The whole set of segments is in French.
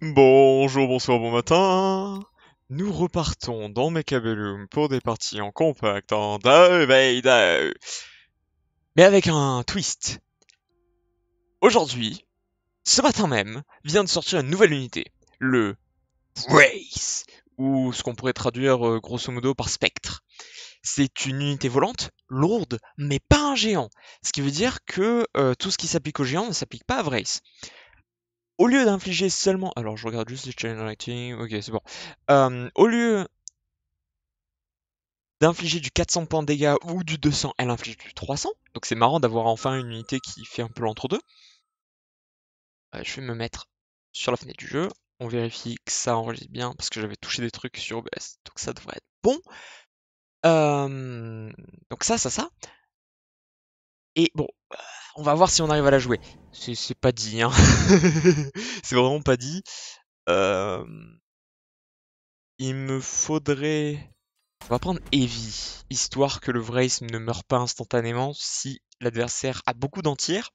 Bonjour, bonsoir, bon matin. Nous repartons dans Mechabellum pour des parties en compact en Day. Mais avec un twist. Aujourd'hui, ce matin même, vient de sortir une nouvelle unité. Le Wraith. Ou ce qu'on pourrait traduire grosso modo par spectre. C'est une unité volante, lourde, mais pas un géant. Ce qui veut dire que tout ce qui s'applique aux géants ne s'applique pas à Wraith. Au lieu d'infliger seulement... Alors je regarde juste les challenge rating, ok c'est bon. Au lieu d'infliger du 400 points de dégâts ou du 200, elle inflige du 300. Donc c'est marrant d'avoir enfin une unité qui fait un peu l'entre-deux. Je vais me mettre sur la fenêtre du jeu. On vérifie que ça enregistre bien parce que j'avais touché des trucs sur OBS. Donc ça devrait être bon. Donc ça. Et bon, on va voir si on arrive à la jouer. C'est pas dit, hein. C'est vraiment pas dit. Euh, il me faudrait... On va prendre Heavy, histoire que le Wraith ne meure pas instantanément si l'adversaire a beaucoup d'entières.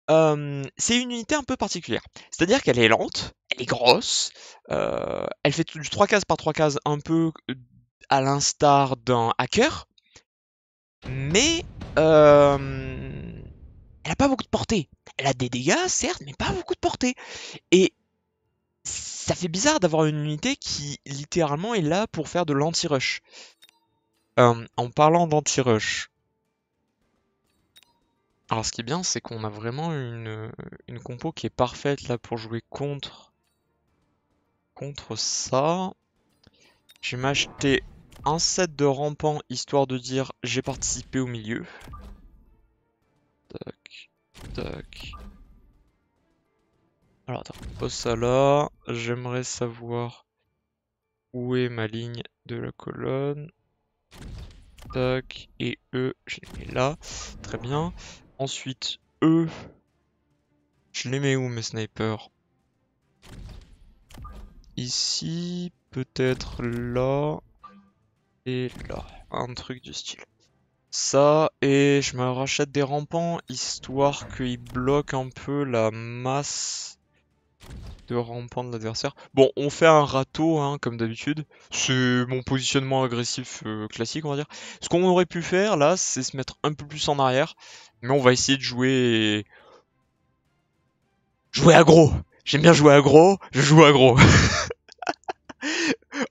C'est une unité un peu particulière. C'est-à-dire qu'elle est lente, elle est grosse, elle fait du 3 cases par 3 cases un peu à l'instar d'un hacker, mais elle a pas beaucoup de portée. Elle a des dégâts, certes, mais pas beaucoup de portée. Et ça fait bizarre d'avoir une unité qui littéralement est là pour faire de l'anti-rush. En parlant d'anti-rush, alors ce qui est bien, c'est qu'on a vraiment une compo qui est parfaite là pour jouer contre ça. Je vais m'acheter un set de rampants histoire de dire j'ai participé au milieu. Tac, tac. Alors attends, pose ça là. J'aimerais savoir où est ma ligne de la colonne. Tac, et E, je les mets là. Très bien. Ensuite, E, je les mets où mes snipers? Ici, peut-être là, et là. Un truc du style. Ça, et je me rachète des rampants, histoire qu'ils bloquent un peu la masse de rampants de l'adversaire. Bon, on fait un râteau, hein, comme d'habitude. C'est mon positionnement agressif classique, on va dire. Ce qu'on aurait pu faire, là, c'est se mettre un peu plus en arrière. Mais on va essayer de jouer... Jouer aggro. J'aime bien jouer aggro, je joue aggro.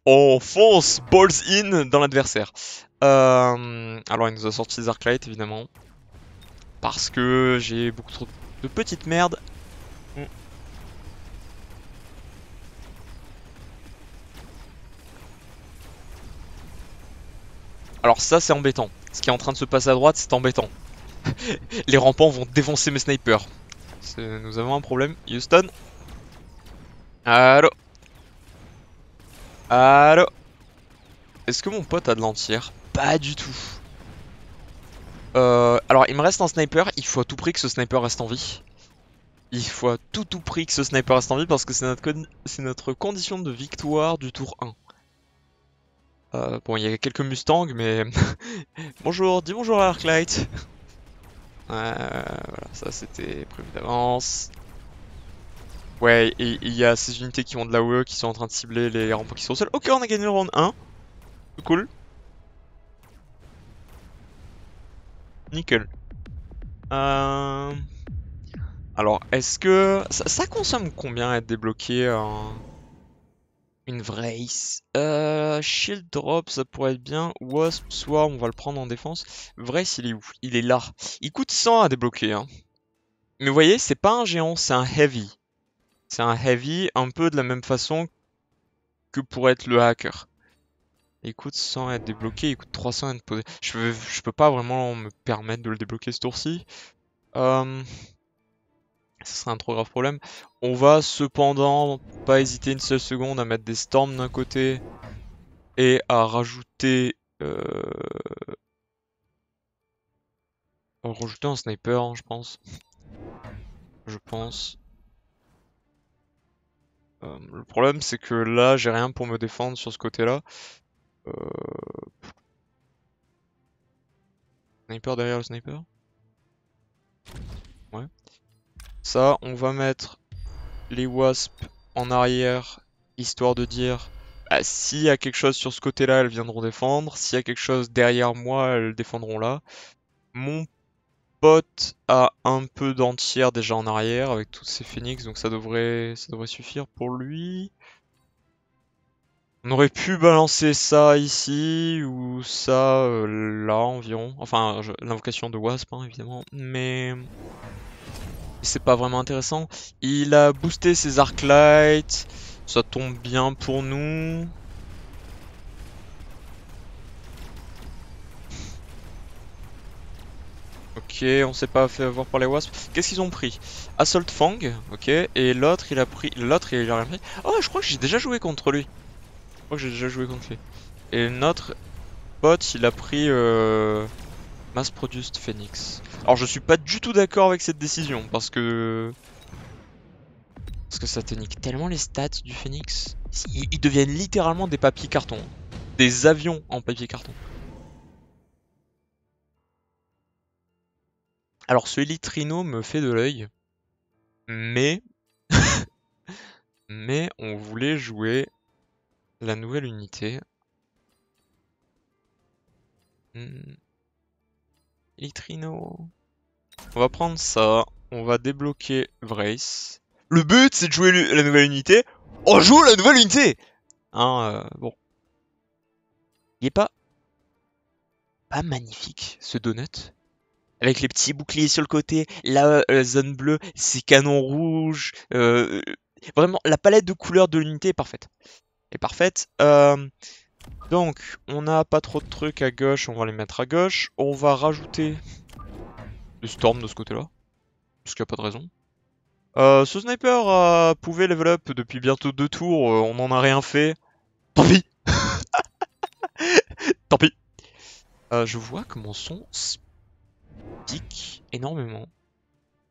On fonce balls in dans l'adversaire. Alors il nous a sorti les Arclight évidemment. Parce que j'ai beaucoup trop de petites merdes. Alors ça c'est embêtant. Ce qui est en train de se passer à droite c'est embêtant. Les rampants vont défoncer mes snipers. Nous avons un problème. Houston. Allô. Allô. Est-ce que mon pote a de l'entière? Pas du tout. Alors il me reste un sniper. Il faut à tout prix que ce sniper reste en vie. Il faut à tout prix que ce sniper reste en vie parce que c'est notre condition de victoire du tour 1. Bon, il y a quelques Mustangs, mais... bonjour, dis bonjour à Arclight. Voilà, ça c'était prévu d'avance. Ouais, et il y a ces unités qui ont de la l'AOE qui sont en train de cibler les remparts qui sont au sol. Ok, on a gagné le round 1. Cool. Nickel. Alors, est-ce que... Ça consomme combien être débloqué une Vrace? Shield Drop, ça pourrait être bien. Wasp, soit on va le prendre en défense. Vrace, il est où? Il est là. Il coûte 100 à débloquer, hein. Mais vous voyez, c'est pas un géant, c'est un heavy. C'est un heavy un peu de la même façon que pour être le hacker. Il coûte 100 à être débloqué, il coûte 300 à être posé. Je peux pas vraiment me permettre de le débloquer ce tour-ci. Ce serait un trop grave problème. On va cependant pas hésiter une seule seconde à mettre des storms d'un côté et à rajouter... rajouter un sniper, hein, je pense. Je pense. Le problème c'est que là j'ai rien pour me défendre sur ce côté-là. Euh... Sniper derrière le sniper? Ouais. Ça, on va mettre les wasps en arrière, histoire de dire, bah, s'il y a quelque chose sur ce côté-là, elles viendront défendre. S'il y a quelque chose derrière moi, elles défendront là. Mon pote a un peu d'entière déjà en arrière avec tous ces phoenix, donc ça devrait suffire pour lui. On aurait pu balancer ça ici ou ça là environ. Enfin, l'invocation de Wasp, hein, évidemment, mais c'est pas vraiment intéressant. Il a boosté ses Arclight, ça tombe bien pour nous. Ok, on s'est pas fait avoir par les Wasps. Qu'est-ce qu'ils ont pris? Assault Fang, ok, et l'autre il a pris. L'autre il a rien pris. Oh, je crois que j'ai déjà joué contre lui. Je crois que j'ai déjà joué contre lui. Et notre bot il a pris Mass Produced Phoenix. Alors je suis pas du tout d'accord avec cette décision parce que ça te nique tellement les stats du Phoenix. Ils deviennent littéralement des papiers carton. Des avions en papier carton. Alors ce Litrino me fait de l'œil. Mais... mais on voulait jouer la nouvelle unité. Litrino. On va prendre ça. On va débloquer Vrace. Le but c'est de jouer la nouvelle unité. On joue la nouvelle unité. Hein, bon. Il est pas magnifique ce donut. Avec les petits boucliers sur le côté, la zone bleue, ces canons rouges. Vraiment, la palette de couleurs de l'unité est parfaite. Est parfaite. Donc, on n'a pas trop de trucs à gauche, on va les mettre à gauche. On va rajouter le Storm de ce côté-là. Parce qu'il n'y a pas de raison. Ce sniper pouvait level up depuis bientôt 2 tours, on n'en a rien fait. Tant pis. Tant pis. Je vois que mon son pique énormément.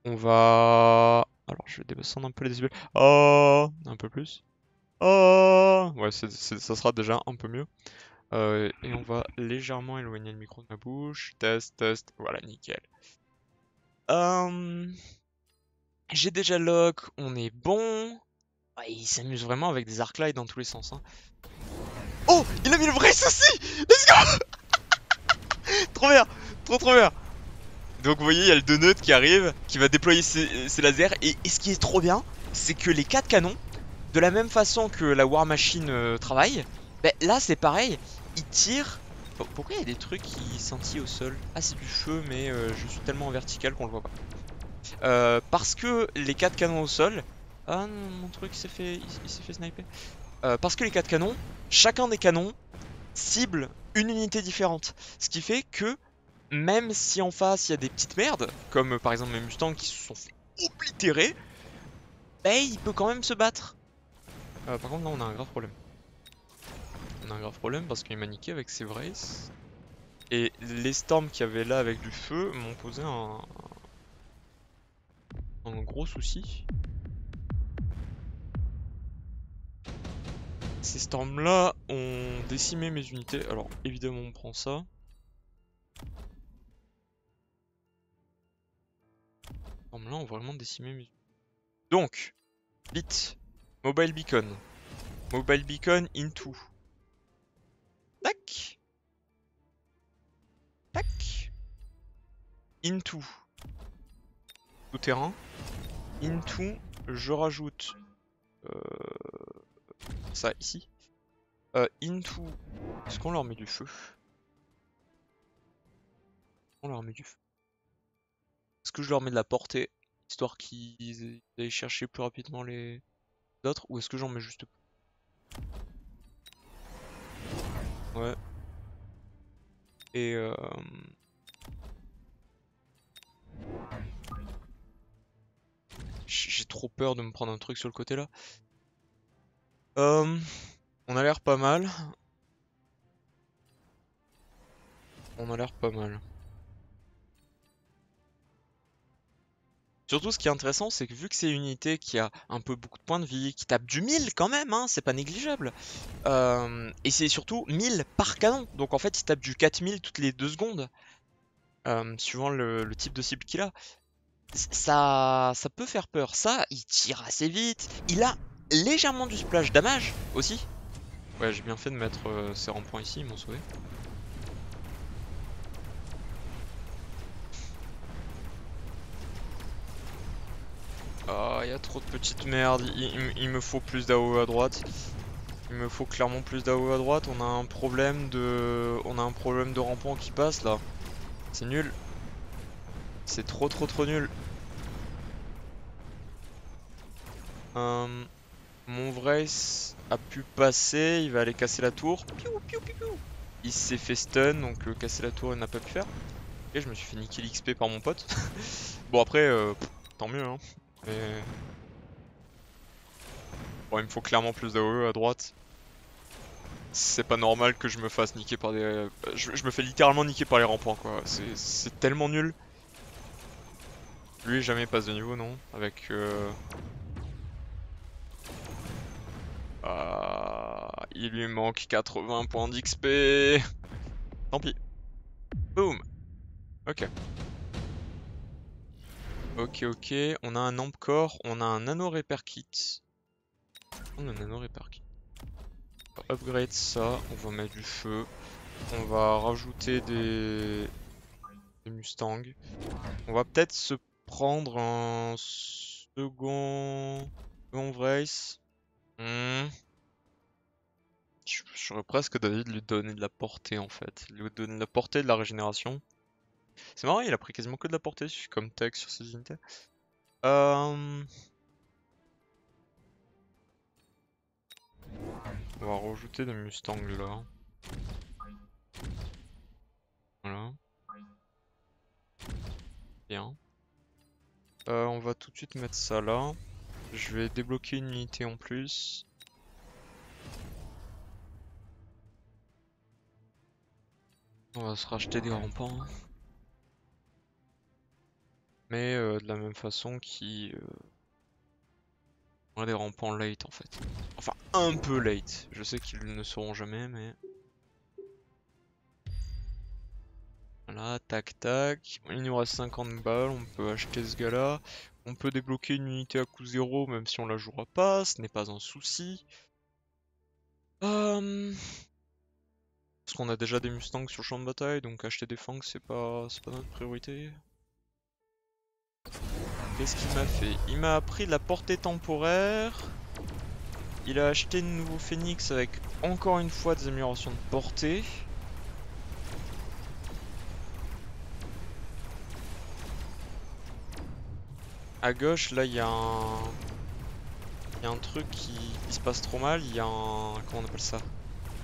On va... Alors, je vais descendre un peu les décibels. Oh, un peu plus. Oh, ouais, ça sera déjà un peu mieux. Et on va légèrement éloigner le micro de ma bouche. Test, test. Voilà, nickel. J'ai déjà lock, on est bon. Ouais, il s'amuse vraiment avec des arclights dans tous les sens. Hein. Oh, il a mis le vrai souci. Let's go. Trop bien, trop bien. Donc vous voyez, il y a le donut qui arrive, qui va déployer ses lasers. Et ce qui est trop bien, c'est que les 4 canons, de la même façon que la War Machine travaille, bah, là c'est pareil, ils tirent... Pourquoi il y a des trucs qui scintillent au sol? Ah, c'est du feu, mais je suis tellement en vertical qu'on le voit pas. Parce que les 4 canons au sol... Ah non, mon truc il s'est fait sniper. Parce que les 4 canons, chacun des canons cible une unité différente. Ce qui fait que même si en face il y a des petites merdes, comme par exemple mes Mustangs qui se sont fait oblitérer, bah, il peut quand même se battre. Par contre là on a un grave problème. On a un grave problème parce qu'il m'a niqué avec ses Vrace. Et les Storms qu'il y avait là avec du feu m'ont posé un gros souci. Ces Storms là ont décimé mes unités. Alors évidemment on prend ça. Ces Storms là ont vraiment décimé mes unités. Donc, vite, Mobile Beacon. Mobile Beacon into. Tac. Tac. Into. Tout terrain. Into. Je rajoute ça ici. Into. Est-ce qu'on leur met du feu? On leur met du feu. Est-ce que je leur mets de la portée, histoire qu'ils aillent chercher plus rapidement les autres, ou est-ce que j'en mets juste... Ouais. Et j'ai trop peur de me prendre un truc sur le côté là. On a l'air pas mal. On a l'air pas mal. Surtout, ce qui est intéressant, c'est que vu que c'est une unité qui a un peu beaucoup de points de vie, qui tape du 1000 quand même, hein, c'est pas négligeable. Et c'est surtout 1000 par canon. Donc en fait, il tape du 4000 toutes les 2 secondes. Suivant le type de cible qu'il a. Ça peut faire peur. Ça, il tire assez vite. Il a légèrement du splash damage aussi. Ouais, j'ai bien fait de mettre ces ronds-points ici, ils m'ont sauvé. Ah, il y a trop de petites merdes, il me faut plus d'AOE à droite. Il me faut clairement plus d'AOE à droite, on a un problème de rampant qui passe là. C'est nul. C'est trop nul. Mon Vrace a pu passer, il va aller casser la tour. Piou, piou, piou, piou. Il s'est fait stun, donc casser la tour il n'a pas pu faire. Et je me suis fait niquer l'XP par mon pote. Bon après, tant mieux hein. Mais... Bon, il me faut clairement plus d'AOE à droite. C'est pas normal que je me fasse niquer par des... Je me fais littéralement niquer par les rampants quoi. C'est tellement nul. Lui jamais passe de niveau non. Avec... il lui manque 80 points d'XP. Tant pis. Boum. Ok. Ok. On a un Ampcore, on a un Nano Repair Kit. On a un Nano Repair Kit. On va upgrade ça, on va mettre du feu. On va rajouter des Mustangs. On va peut-être se prendre un second Vrace. J'aurais presque d'avis de lui donner de la portée en fait. Lui donner de la portée et de la régénération. C'est marrant, il a pris quasiment que de la portée comme tech sur ses unités. On va rajouter des Mustangs là. Voilà. Bien. On va tout de suite mettre ça là. Je vais débloquer une unité en plus. On va se racheter des rampants. Mais de la même façon on a des rampants late en fait. Enfin un peu late. Je sais qu'ils ne seront jamais mais... Voilà, tac tac. Il nous reste 50 balles, on peut acheter ce gars là. On peut débloquer une unité à coût 0 même si on la jouera pas, ce n'est pas un souci. Parce qu'on a déjà des Mustangs sur le champ de bataille, donc acheter des Fangs c'est pas notre priorité. Qu'est-ce qu'il m'a fait? Il m'a appris de la portée temporaire. Il a acheté de nouveaux Phoenix avec encore une fois des améliorations de portée. À gauche, là, il y a un truc qui se passe trop mal. Il y a un... Comment on appelle ça?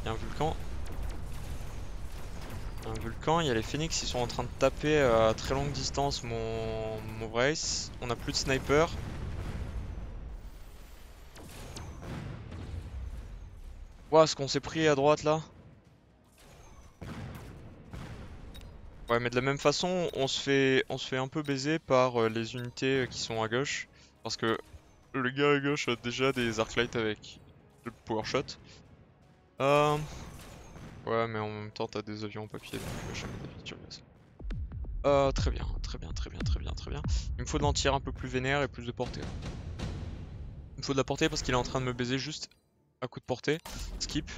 Il y a un volcan. Il y a les Phoenix, ils sont en train de taper à très longue distance mon Vrace. On a plus de sniper. Ouah, ce qu'on s'est pris à droite là. Ouais, mais de la même façon, on se fait un peu baiser par les unités qui sont à gauche. Parce que le gars à gauche a déjà des arclights avec le power shot. Ouais, mais en même temps, t'as des avions en papier, donc jamais d'avis sur ça. Très bien. Il me faut de l'en-tir un peu plus vénère et plus de portée. Il me faut de la portée parce qu'il est en train de me baiser juste à coup de portée. Skip.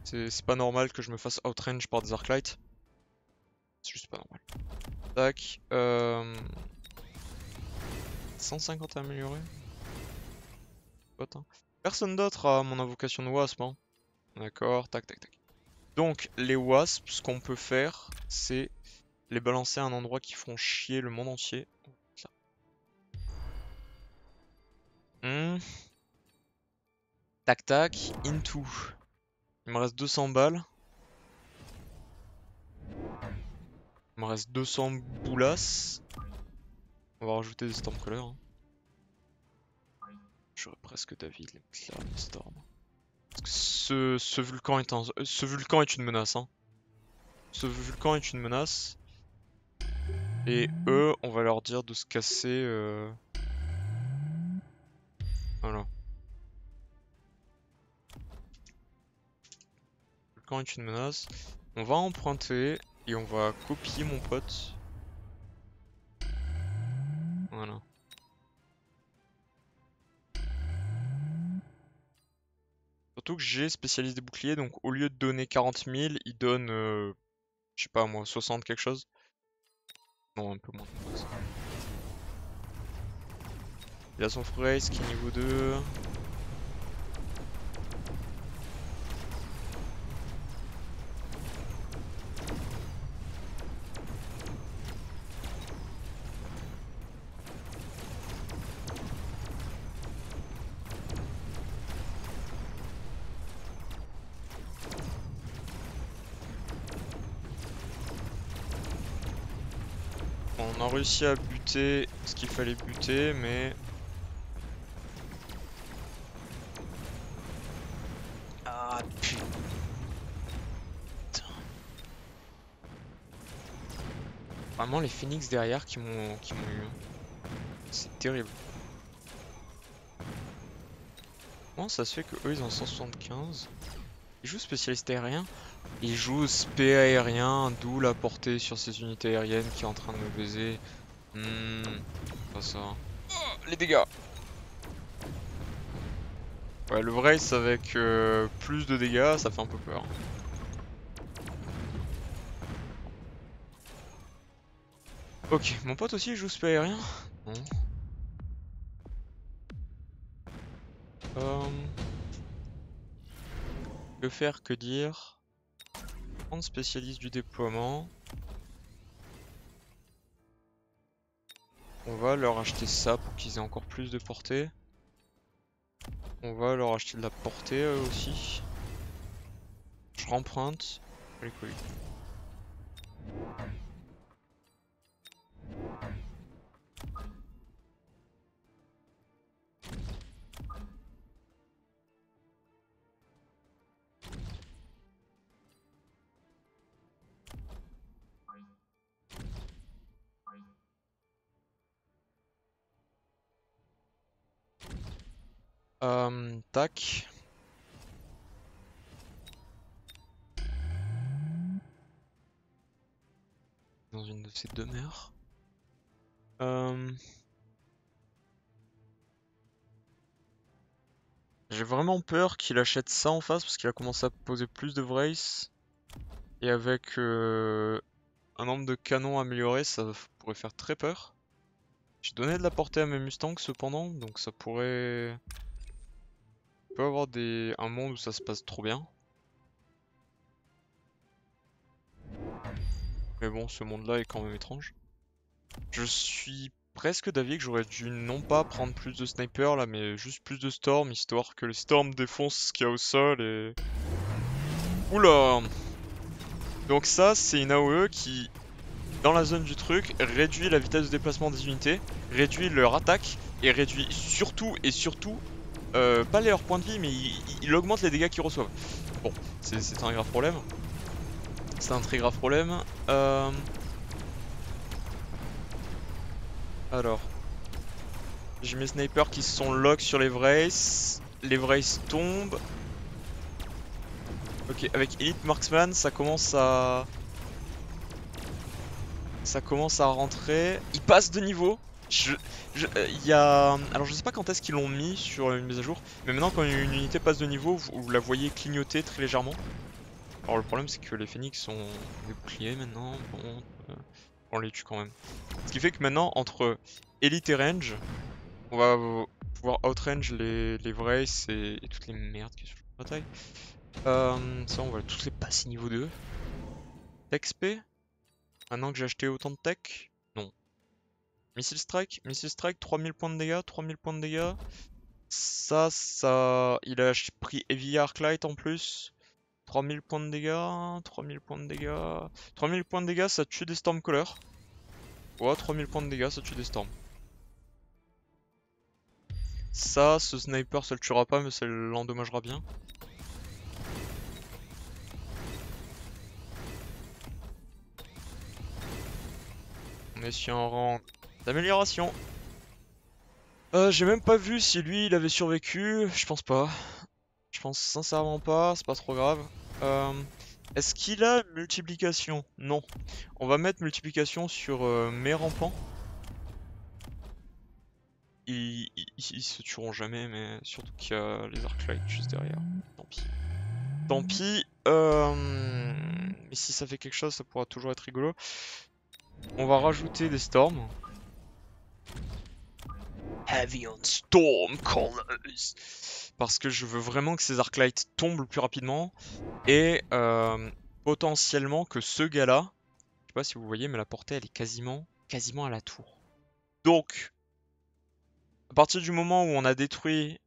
C'est pas normal que je me fasse outrange par des arclights. C'est juste pas normal. Tac. 150 améliorés. Personne d'autre a mon invocation de wasp. Hein. D'accord, tac. Donc, les wasps, ce qu'on peut faire, c'est les balancer à un endroit qui feront chier le monde entier. Tac, into. Il me reste 200 balles. Il me reste 200 boulasses. On va rajouter des Stormcaller. Hein. J'aurais presque d'avis de les mettre là, les Storm. Parce que ce vulcan est une menace. Hein. Ce vulcan est une menace. Et eux, on va leur dire de se casser. Voilà. Le vulcan est une menace. On va emprunter et on va copier mon pote. Surtout que j'ai spécialiste des boucliers, donc au lieu de donner 40 000, il donne, je sais pas moi, 60 quelque chose. Non, un peu moins. Il a son Freys qui est niveau 2. On a réussi à buter ce qu'il fallait buter, mais... Ah putain. Vraiment les phoenix derrière qui m'ont eu. C'est terrible. Comment ça se fait que eux ils ont 175? Ils jouent spécialiste aérien? Ils jouent spé aérien, d'où la portée sur ces unités aériennes qui est en train de me baiser. Pas ça. Oh, les dégâts! Ouais, le Vrace avec plus de dégâts, ça fait un peu peur. Ok, mon pote aussi il joue spé aérien? Non. Que faire, que dire? Prendre spécialiste du déploiement. On va leur acheter ça pour qu'ils aient encore plus de portée. On va leur acheter de la portée aussi. Je remprunte. Allez, cool. Tac. Dans une de ces deux mers. J'ai vraiment peur qu'il achète ça en face parce qu'il a commencé à poser plus de Vrace. Et avec un nombre de canons amélioré, ça pourrait faire très peur. J'ai donné de la portée à mes Mustangs cependant, donc ça pourrait... On peut avoir un monde où ça se passe trop bien. Mais bon, ce monde-là est quand même étrange. Je suis presque d'avis que j'aurais dû non pas prendre plus de snipers là, mais juste plus de storm, histoire que le storm défonce ce qu'il y a au sol et... Oula! Donc ça, c'est une AOE qui, dans la zone du truc, réduit la vitesse de déplacement des unités, réduit leur attaque, et réduit surtout, pas leurs points de vie, mais il augmente les dégâts qu'ils reçoivent. Bon, c'est un grave problème. C'est un très grave problème. Alors, j'ai mes snipers qui se sont lock sur les Vrace. Les Vrace tombent. Ok, avec Elite Marksman, ça commence à rentrer. Il passe de niveau. Alors je sais pas quand est-ce qu'ils l'ont mis sur une mise à jour, mais maintenant quand une unité passe de niveau, vous la voyez clignoter très légèrement. Alors le problème c'est que les phoenix sont des boucliers maintenant, bon, on les tue quand même. Ce qui fait que maintenant entre Elite et Range, on va pouvoir outrange les Vrace et toutes les merdes qui sont sur la bataille. Ça on va tous les passer niveau 2. Tech SP. Maintenant que j'ai acheté autant de tech, non. Missile Strike, 3000 points de dégâts, 3000 points de dégâts. Ça, il a pris Heavy Arclight en plus. 3000 points de dégâts, 3000 points de dégâts. 3000 points de dégâts, ça tue des Stormcaller. Ouais, 3000 points de dégâts, ça tue des Storms. Ça, ce sniper, ça le tuera pas, mais ça l'endommagera bien. On est sur un rang d'amélioration. J'ai même pas vu si lui il avait survécu, je pense pas. Je pense sincèrement pas, c'est pas trop grave. Est-ce qu'il a multiplication? Non. On va mettre multiplication sur mes rampants. ils se tueront jamais, mais surtout qu'il y a les Arclight juste derrière. Tant pis. Tant pis. Mais si ça fait quelque chose, ça pourra toujours être rigolo. On va rajouter des storms. Heavy on Storm Colors. Parce que je veux vraiment que ces Arclights tombent le plus rapidement. Et potentiellement que ce gars-là, je sais pas si vous voyez, mais la portée elle est quasiment à la tour. Donc, à partir du moment où on a détruit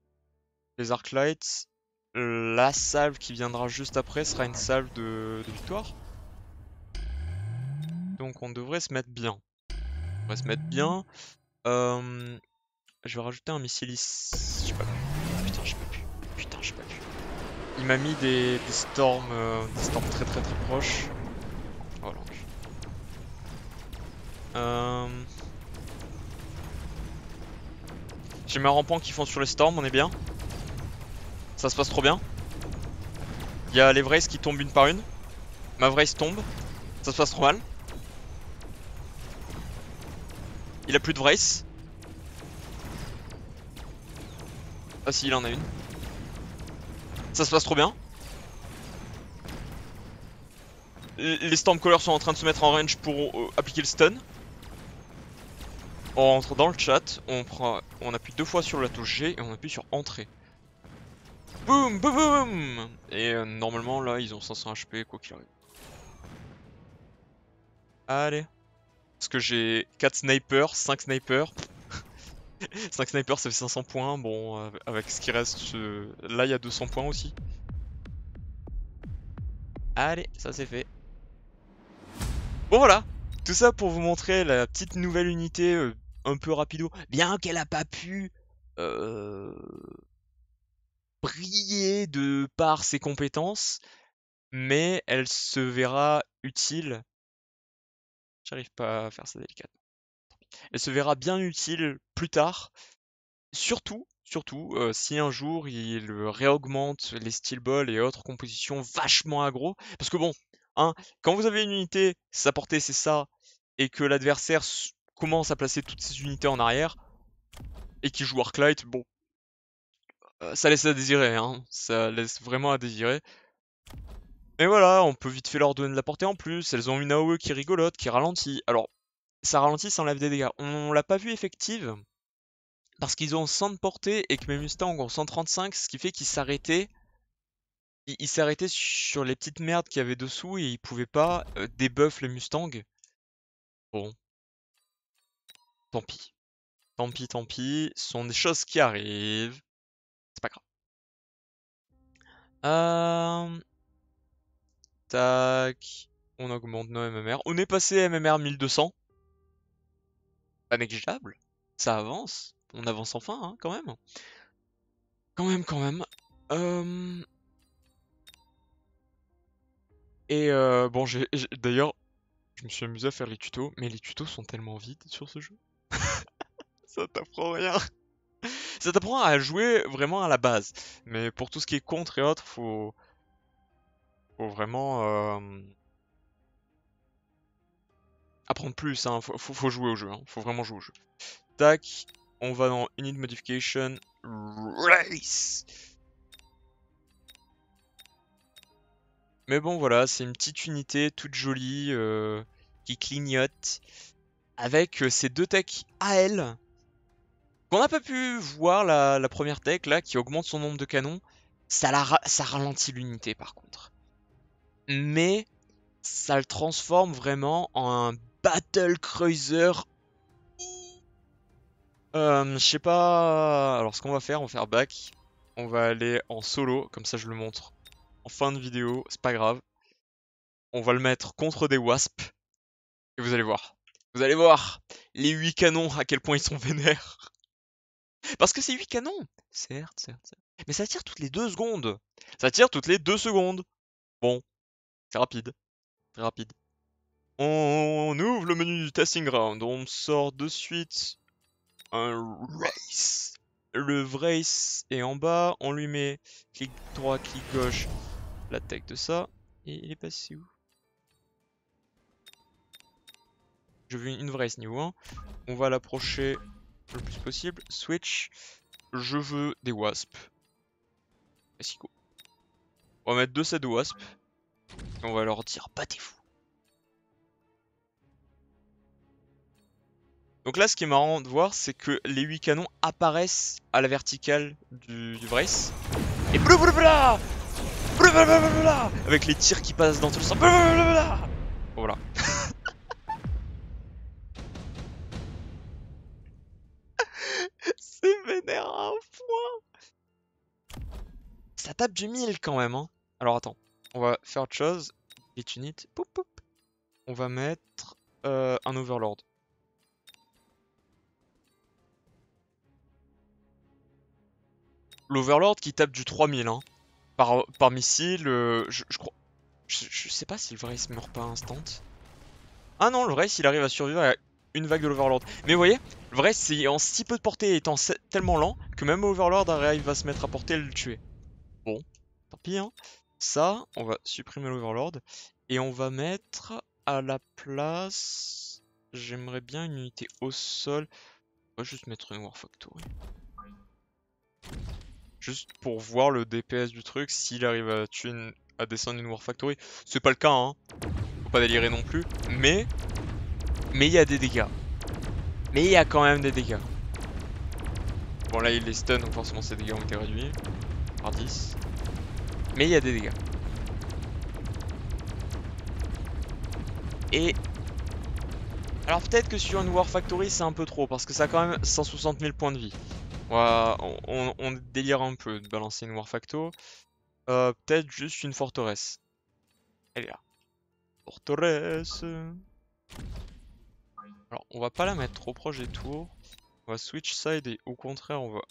les Arclights, la salve qui viendra juste après sera une salve de victoire. Donc on devrait se mettre bien. On devrait se mettre bien. Je vais rajouter un missilis. Je sais pas. Putain, je peux plus. Putain, je peux plus. Il m'a mis des storms très proches. Voilà. J'ai mes rampants qui font sur les storms, on est bien. Ça se passe trop bien. Il y a les Vrace qui tombent une par une. Ma Vrace tombe. Ça se passe trop mal. Il a plus de Vrace. Ah si, il en a une. Ça se passe trop bien. Les Stormcallers sont en train de se mettre en range pour appliquer le stun. On rentre dans le chat, on appuie 2 fois sur la touche G et on appuie sur entrée. Boum, boum, boum. Et normalement là ils ont 500 HP quoi qu'il arrive. Allez. Parce que j'ai 4 snipers, 5 snipers. 5 snipers ça fait 500 points, bon avec ce qui reste, là il y a 200 points aussi. Allez, ça c'est fait. Bon voilà, tout ça pour vous montrer la petite nouvelle unité un peu rapido. Bien qu'elle a pas pu briller de par ses compétences, mais elle se verra utile. J'arrive pas à faire ça délicatement. Elle se verra bien utile plus tard. Surtout, si un jour il réaugmente les steel balls et autres compositions vachement aggro. Parce que bon, hein, quand vous avez une unité, sa portée c'est ça, et que l'adversaire commence à placer toutes ses unités en arrière, et qu'il joue Arclight, bon, ça laisse à désirer, hein, ça laisse vraiment à désirer. Mais voilà, on peut vite fait leur donner de la portée en plus, elles ont une AOE qui rigolote, qui ralentit. Alors, ça ralentit, ça enlève des dégâts. On l'a pas vu effective, parce qu'ils ont 100 de portée et que mes Mustangs ont 135, ce qui fait qu'ils s'arrêtaient. Ils s'arrêtaient sur les petites merdes qu'il y avait dessous et ils pouvaient pas débuff les Mustangs. Bon, tant pis. Tant pis, tant pis. Ce sont des choses qui arrivent. C'est pas grave. Tac. On augmente nos MMR. On est passé MMR 1200. Pas négligeable. Ça avance. On avance enfin, hein, quand même. Quand même. Et bon, d'ailleurs, je me suis amusé à faire les tutos, mais les tutos sont tellement vides sur ce jeu. Ça t'apprend rien. Ça t'apprend à jouer vraiment à la base. Mais pour tout ce qui est contre et autres, faut vraiment apprendre plus, hein. Faut jouer au jeu, hein. Faut vraiment jouer au jeu. Tac, on va dans Unit Modification, Race. Mais bon voilà, c'est une petite unité toute jolie qui clignote avec ces deux techs à elle qu'on n'a pas pu voir la première tech là qui augmente son nombre de canons. Ça ralentit l'unité par contre. Mais ça le transforme vraiment en un battle cruiser. Je sais pas. Alors ce qu'on va faire, on va faire back. On va aller en solo, comme ça je le montre en fin de vidéo, c'est pas grave. On va le mettre contre des wasps. Et vous allez voir. Vous allez voir les 8 canons, à quel point ils sont vénères. Parce que c'est 8 canons. Certes. Mais ça tire toutes les 2 secondes. Ça tire toutes les 2 secondes. Bon, c'est rapide. Très rapide. On ouvre le menu du testing round. On sort de suite un race. Le Vrace est en bas. On lui met clic droit, clic gauche, la tech de ça. Et il est passé où? Je veux une Vrace niveau 1. On va l'approcher le plus possible. Switch, je veux des wasps. Let's go. On va mettre 2 sets de wasps. Et on va leur dire, battez-vous. Donc là, ce qui est marrant de voir, c'est que les 8 canons apparaissent à la verticale du Vrace. Et blablabla, blablabla, avec les tirs qui passent dans tous les sens. Blablabla. Voilà. C'est vénère à un point. Ça tape du 1000 quand même, hein. Alors attends, on va faire autre chose. Les units, poup, poup. On va mettre un Overlord. L'Overlord qui tape du 3000 hein, par missile. Je crois. Je sais pas si le Vrace meurt pas instant. Ah non, le Vrace il arrive à survivre à une vague de l'Overlord. Mais vous voyez, le Vrace c'est en si peu de portée étant tellement lent que même l'Overlord arrive à se mettre à portée et le tuer. Bon, tant pis hein. Ça, on va supprimer l'Overlord. Et on va mettre à la place. J'aimerais bien une unité au sol. On va juste mettre une War Factory. Juste pour voir le DPS du truc, s'il arrive à tuer à descendre une War Factory. C'est pas le cas, hein. Faut pas délirer non plus. Mais il y a des dégâts. Mais il y a quand même des dégâts. Bon là il les stun, donc forcément ces dégâts ont été réduits par 10. Mais il y a des dégâts. Et... alors peut-être que sur une War Factory c'est un peu trop, parce que ça a quand même 160 000 points de vie. Voilà, on délire un peu de balancer une War Facto. Peut-être juste une forteresse. Elle est là. Forteresse. Alors, on va pas la mettre trop proche des tours. On va switch side et au contraire, on va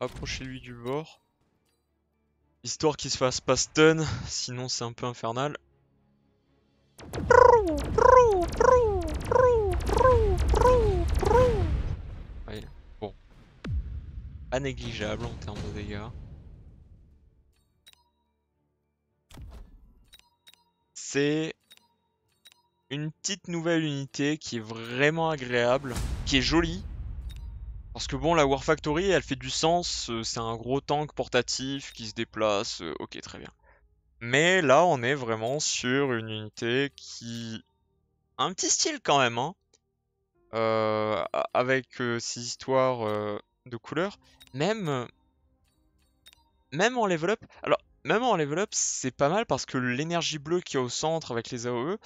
approcher lui du bord. Histoire qu'il se fasse pas stun, sinon c'est un peu infernal. Ouais, bon. Pas négligeable en termes de dégâts. C'est une petite nouvelle unité qui est vraiment agréable, qui est jolie. Parce que bon, la War Factory, elle fait du sens, c'est un gros tank portatif qui se déplace, ok très bien. Mais là, on est vraiment sur une unité qui a un petit style quand même, hein. Avec ces histoires de couleurs. Même en level up, alors même en level up, c'est pas mal parce que l'énergie bleue qui est au centre avec les AOE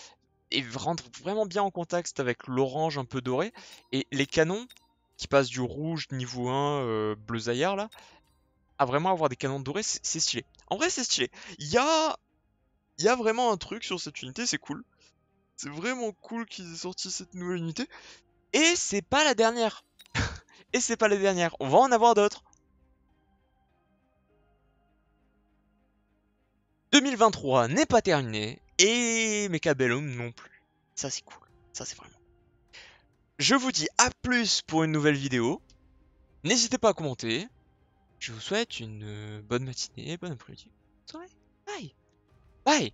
rentre vraiment bien en contact avec l'orange un peu doré. Et les canons qui passent du rouge niveau 1 bleu Zaïre là, à vraiment avoir des canons dorés, c'est stylé. En vrai, c'est stylé. Il y a vraiment un truc sur cette unité, c'est cool. C'est vraiment cool qu'ils aient sorti cette nouvelle unité. Et c'est pas la dernière. Et c'est pas la dernière. On va en avoir d'autres. 2023 n'est pas terminé. Et Mechabellum non plus. Ça c'est cool. Ça c'est vraiment. Je vous dis à plus pour une nouvelle vidéo. N'hésitez pas à commenter. Je vous souhaite une bonne matinée, bonne après-midi. Bonne soirée. Bye. Bye.